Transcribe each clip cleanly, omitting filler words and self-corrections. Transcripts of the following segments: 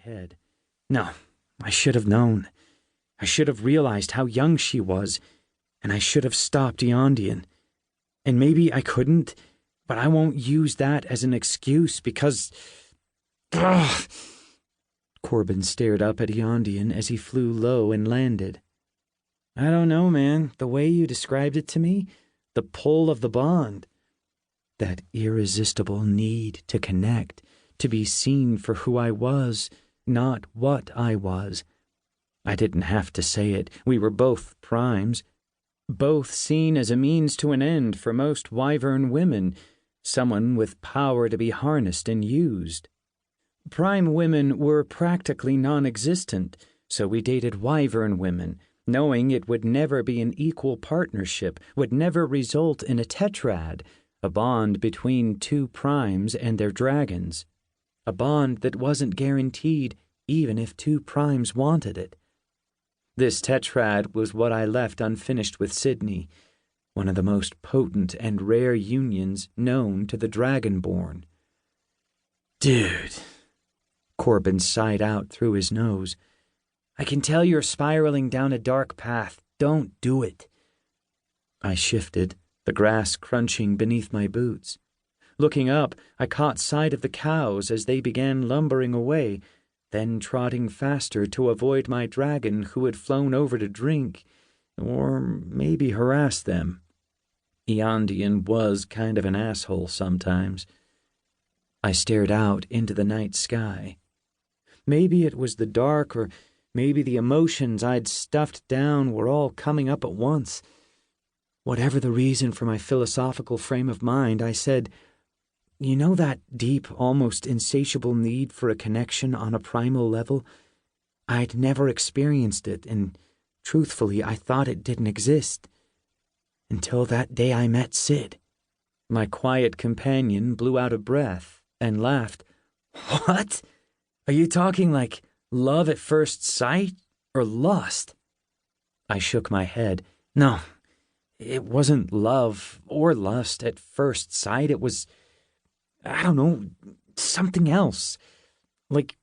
head. No, I should have known. I should have realized how young she was, and I should have stopped Eondian. And maybe I couldn't, but I won't use that as an excuse because... Ugh. Corbin stared up at Eondian as he flew low and landed. I don't know, man. The way you described it to me, the pull of the bond. That irresistible need to connect, to be seen for who I was, not what I was. I didn't have to say it. We were both primes. Both seen as a means to an end for most wyvern women, someone with power to be harnessed and used. Prime women were practically non-existent, so we dated wyvern women, knowing it would never be an equal partnership, would never result in a tetrad, a bond between two primes and their dragons. A bond that wasn't guaranteed even if two primes wanted it. This tetrad was what I left unfinished with Sydney, one of the most potent and rare unions known to the Dragonborn. Dude, Corbin sighed out through his nose. I can tell you're spiraling down a dark path. Don't do it. I shifted, the grass crunching beneath my boots. Looking up, I caught sight of the cows as they began lumbering away, then trotting faster to avoid my dragon who had flown over to drink, or maybe harass them. Eondian was kind of an asshole sometimes. I stared out into the night sky. Maybe it was the dark, or maybe the emotions I'd stuffed down were all coming up at once. Whatever the reason for my philosophical frame of mind, I said, you know that deep, almost insatiable need for a connection on a primal level? I'd never experienced it, and truthfully, I thought it didn't exist. Until that day I met Sid. My quiet companion blew out a breath and laughed. What? Are you talking like love at first sight or lust? I shook my head. No, it wasn't love or lust at first sight. It was, I don't know, something else. Like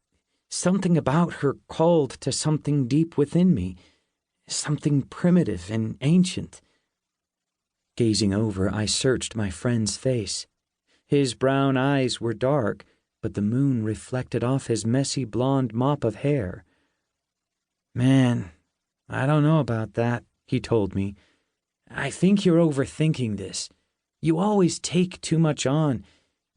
something about her called to something deep within me, something primitive and ancient. Gazing over, I searched my friend's face. His brown eyes were dark, but the moon reflected off his messy blonde mop of hair. Man, I don't know about that, he told me. I think you're overthinking this. You always take too much on.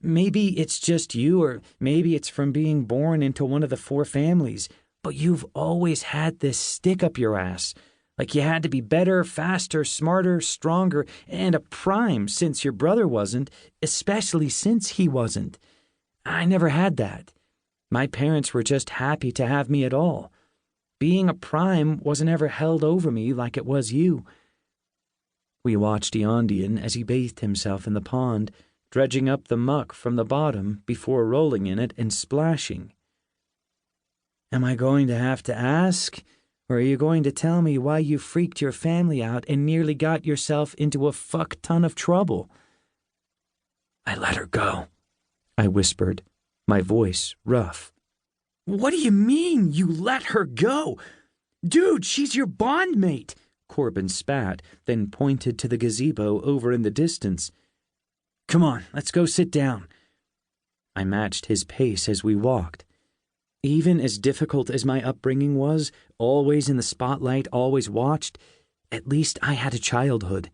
Maybe it's just you, or maybe it's from being born into one of the four families, but you've always had this stick up your ass. Like you had to be better, faster, smarter, stronger, and a prime since your brother wasn't, especially since he wasn't. I never had that. My parents were just happy to have me at all. Being a prime wasn't ever held over me like it was you. We watched Eondian as he bathed himself in the pond, dredging up the muck from the bottom before rolling in it and splashing. Am I going to have to ask? Or are you going to tell me why you freaked your family out and nearly got yourself into a fuck ton of trouble? I let her go, I whispered, my voice rough. What do you mean, you let her go? Dude, she's your bondmate, Corbin spat, then pointed to the gazebo over in the distance. Come on, let's go sit down. I matched his pace as we walked. Even as difficult as my upbringing was, always in the spotlight, always watched, at least I had a childhood.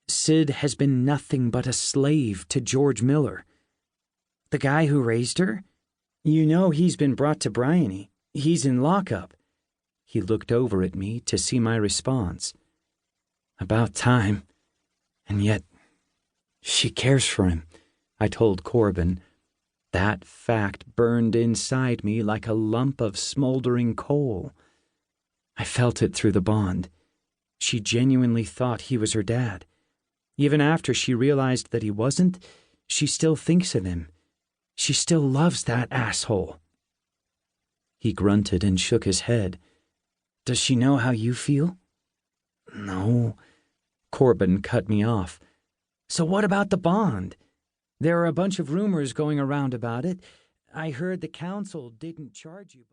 Sid has been nothing but a slave to George Miller. The guy who raised her? You know he's been brought to Briony. He's in lockup. He looked over at me to see my response. About time. And yet, she cares for him, I told Corbin. That fact burned inside me like a lump of smoldering coal. I felt it through the bond. She genuinely thought he was her dad. Even after she realized that he wasn't, she still thinks of him. She still loves that asshole. He grunted and shook his head. Does she know how you feel? No. Corbin cut me off. So what about the bond? There are a bunch of rumors going around about it. I heard the council didn't charge you.